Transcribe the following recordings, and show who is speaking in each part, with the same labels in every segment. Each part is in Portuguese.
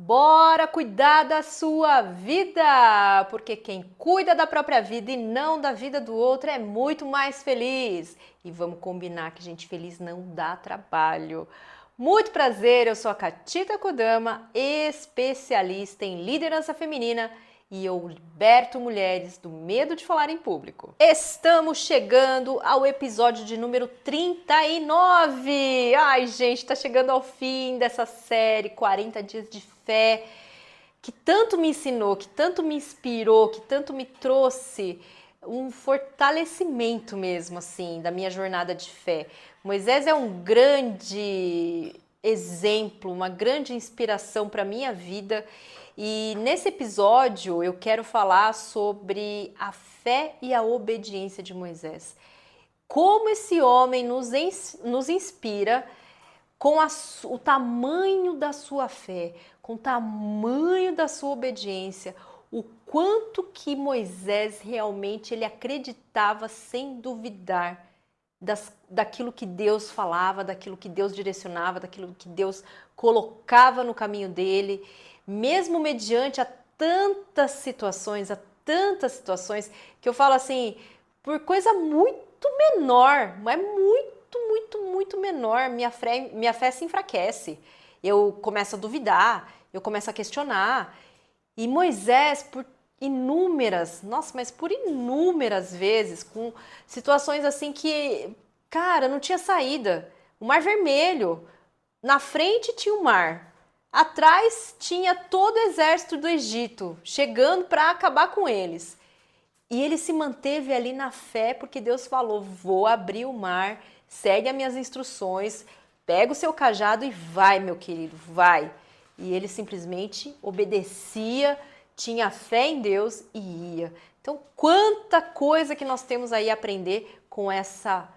Speaker 1: Bora cuidar da sua vida, porque quem cuida da própria vida e não da vida do outro é muito mais feliz. E vamos combinar que gente feliz não dá trabalho. Muito prazer, eu sou a Catita Kodama, especialista em liderança feminina e eu liberto mulheres do medo de falar em público. Estamos chegando ao episódio de número 39. Ai, gente, tá chegando ao fim dessa série 40 dias de fé, que tanto me ensinou, que tanto me inspirou, que tanto me trouxe um fortalecimento mesmo, assim, da minha jornada de fé. Moisés é um grande exemplo, uma grande inspiração para a minha vida. E nesse episódio eu quero falar sobre a fé e a obediência de Moisés. Como esse homem nos inspira com o tamanho da sua fé, com o tamanho da sua obediência, o quanto que Moisés realmente ele acreditava sem duvidar daquilo que Deus falava, daquilo que Deus direcionava, daquilo que Deus colocava no caminho dele, mesmo mediante a tantas situações, que eu falo assim, por coisa muito menor, mas muito menor, minha fé se enfraquece. Eu começo a duvidar, eu começo a questionar. E Moisés, por inúmeras vezes, com situações assim que, cara, não tinha saída. O Mar Vermelho, na frente tinha o mar, atrás tinha todo o exército do Egito, chegando para acabar com eles. E ele se manteve ali na fé, porque Deus falou: vou abrir o mar, segue as minhas instruções, pega o seu cajado e vai, meu querido, vai. E ele simplesmente obedecia, tinha fé em Deus e ia. Então, quanta coisa que nós temos aí a aprender com essa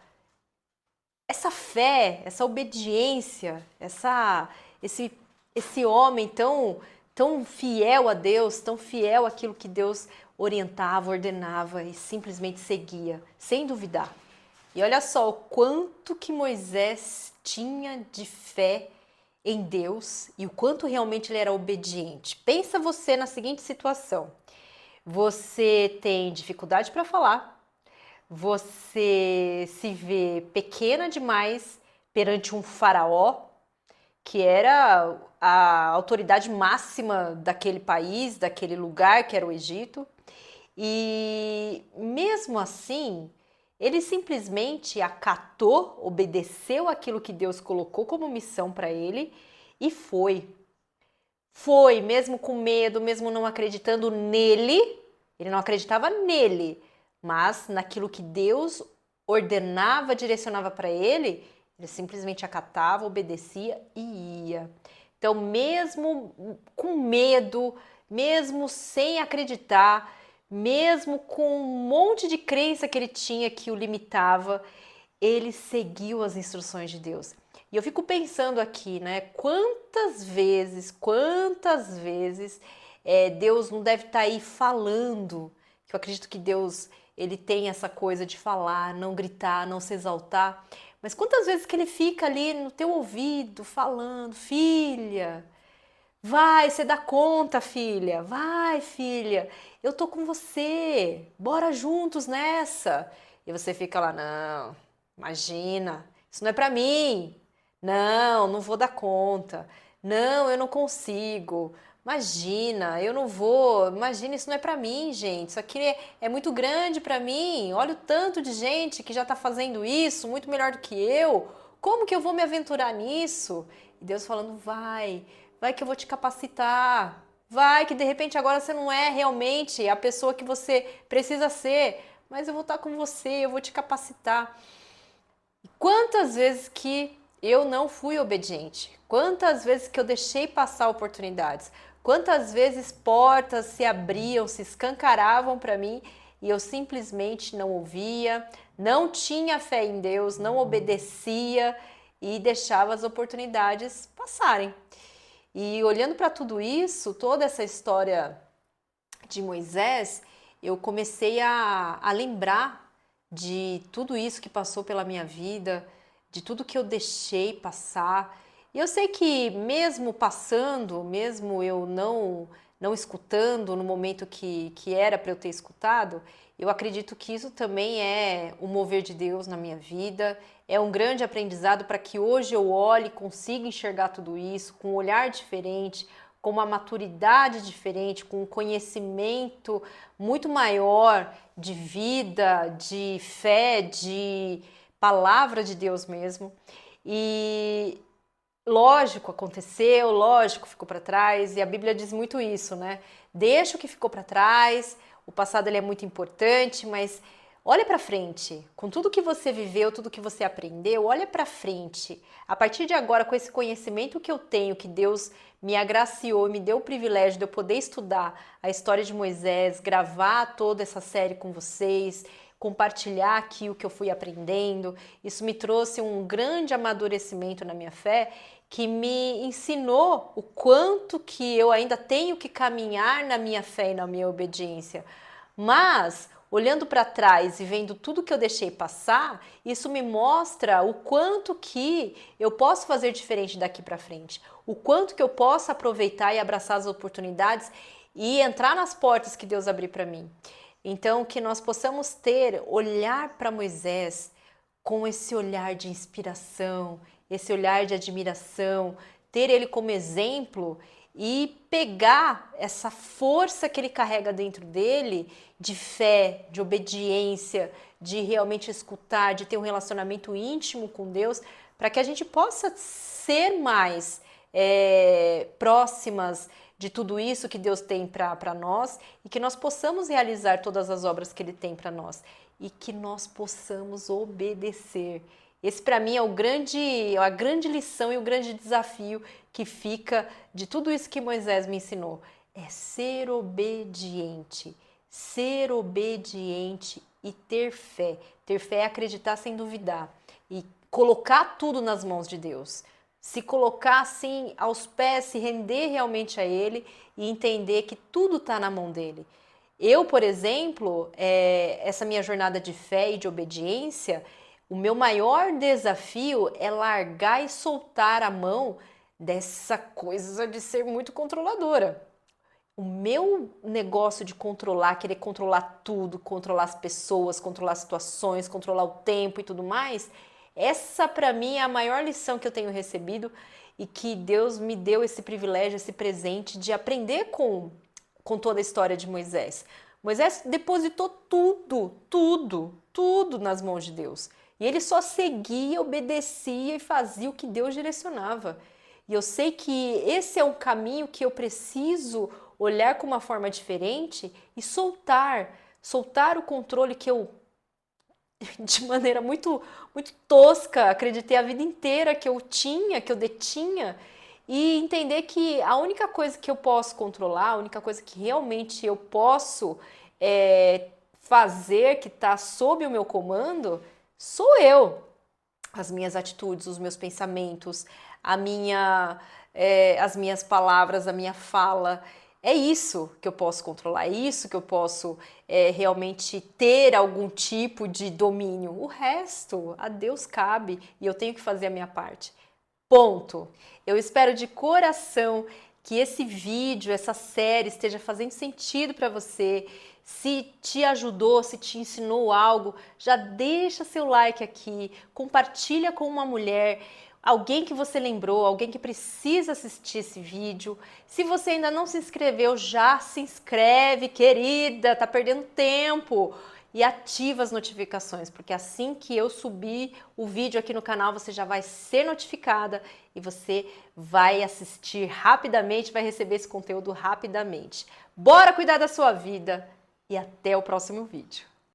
Speaker 1: fé, essa obediência, esse homem tão fiel a Deus, tão fiel àquilo que Deus orientava, ordenava e simplesmente seguia, sem duvidar. E olha só o quanto que Moisés tinha de fé em Deus e o quanto realmente ele era obediente. Pensa você na seguinte situação: você tem dificuldade para falar, você se vê pequena demais perante um faraó, que era a autoridade máxima daquele país, daquele lugar que era o Egito. E mesmo assim, ele simplesmente acatou, obedeceu aquilo que Deus colocou como missão para ele e foi. Foi, mesmo com medo, mesmo não acreditando nele, ele não acreditava nele, mas naquilo que Deus ordenava, direcionava para ele, ele simplesmente acatava, obedecia e ia. Então, mesmo com medo, mesmo sem acreditar, mesmo com um monte de crença que ele tinha que o limitava, ele seguiu as instruções de Deus. E eu fico pensando aqui, né? Quantas vezes Deus não deve estar aí falando, que eu acredito que Deus ele tem essa coisa de falar, não gritar, não se exaltar, mas quantas vezes que ele fica ali no teu ouvido falando: filha, vai, você dá conta, filha, vai, filha, eu tô com você, bora juntos nessa. E você fica lá: não, imagina, isso não é pra mim. Não, não vou dar conta. Não, eu não consigo. Imagina, eu não vou. Imagina, isso não é pra mim, gente. Isso aqui é muito grande pra mim. Olha o tanto de gente que já tá fazendo isso, muito melhor do que eu. Como que eu vou me aventurar nisso? E Deus falando: vai, vai que eu vou te capacitar. Vai que de repente agora você não é realmente a pessoa que você precisa ser, mas eu vou estar com você, eu vou te capacitar. E quantas vezes que eu não fui obediente? Quantas vezes que eu deixei passar oportunidades? Quantas vezes portas se abriam, se escancaravam para mim e eu simplesmente não ouvia, não tinha fé em Deus, não obedecia e deixava as oportunidades passarem. E olhando para tudo isso, toda essa história de Moisés, eu comecei a lembrar de tudo isso que passou pela minha vida, de tudo que eu deixei passar. E eu sei que mesmo passando, mesmo eu não escutando no momento que era para eu ter escutado, eu acredito que isso também é o mover de Deus na minha vida, é um grande aprendizado para que hoje eu olhe e consiga enxergar tudo isso com um olhar diferente, com uma maturidade diferente, com um conhecimento muito maior de vida, de fé, de palavra de Deus mesmo. E lógico, aconteceu, lógico, ficou para trás, e a Bíblia diz muito isso, né? Deixa o que ficou para trás, o passado ele é muito importante, mas olha para frente, com tudo que você viveu, tudo que você aprendeu, olha para frente. A partir de agora, com esse conhecimento que eu tenho, que Deus me agraciou, me deu o privilégio de eu poder estudar a história de Moisés, gravar toda essa série com vocês, compartilhar aqui o que eu fui aprendendo. Isso me trouxe um grande amadurecimento na minha fé, que me ensinou o quanto que eu ainda tenho que caminhar na minha fé e na minha obediência. Mas, olhando para trás e vendo tudo que eu deixei passar, isso me mostra o quanto que eu posso fazer diferente daqui para frente, o quanto que eu posso aproveitar e abraçar as oportunidades e entrar nas portas que Deus abrir para mim. Então, que nós possamos olhar para Moisés com esse olhar de inspiração, esse olhar de admiração, ter ele como exemplo e pegar essa força que ele carrega dentro dele de fé, de obediência, de realmente escutar, de ter um relacionamento íntimo com Deus, para que a gente possa ser mais próximas de tudo isso que Deus tem para nós e que nós possamos realizar todas as obras que Ele tem para nós e que nós possamos obedecer. Esse para mim é a grande lição e o grande desafio que fica de tudo isso que Moisés me ensinou. É ser obediente e ter fé. Ter fé é acreditar sem duvidar e colocar tudo nas mãos de Deus. Se colocar assim aos pés, se render realmente a Ele e entender que tudo está na mão dEle. Eu, por exemplo, essa minha jornada de fé e de obediência, o meu maior desafio é largar e soltar a mão dessa coisa de ser muito controladora. O meu negócio de controlar, querer controlar tudo, controlar as pessoas, controlar as situações, controlar o tempo e tudo mais, essa para mim é a maior lição que eu tenho recebido e que Deus me deu esse privilégio, esse presente de aprender com toda a história de Moisés. Moisés depositou tudo nas mãos de Deus. E ele só seguia, obedecia e fazia o que Deus direcionava. E eu sei que esse é um caminho que eu preciso olhar com uma forma diferente e soltar o controle que eu, de maneira muito tosca, acreditei a vida inteira que eu tinha, que eu detinha, e entender que a única coisa que eu posso controlar, a única coisa que realmente eu posso fazer, que está sob o meu comando, sou eu. As minhas atitudes, os meus pensamentos, as minhas palavras, a minha fala. É isso que eu posso controlar, é isso que eu posso realmente ter algum tipo de domínio. O resto, a Deus cabe e eu tenho que fazer a minha parte. Ponto. Eu espero de coração que esse vídeo, essa série esteja fazendo sentido para você. Se te ajudou, se te ensinou algo, já deixa seu like aqui, compartilha com uma mulher, alguém que você lembrou, alguém que precisa assistir esse vídeo. Se você ainda não se inscreveu, já se inscreve, querida, tá perdendo tempo. E ativa as notificações, porque assim que eu subir o vídeo aqui no canal, você já vai ser notificada e você vai assistir rapidamente, vai receber esse conteúdo rapidamente. Bora cuidar da sua vida e até o próximo vídeo.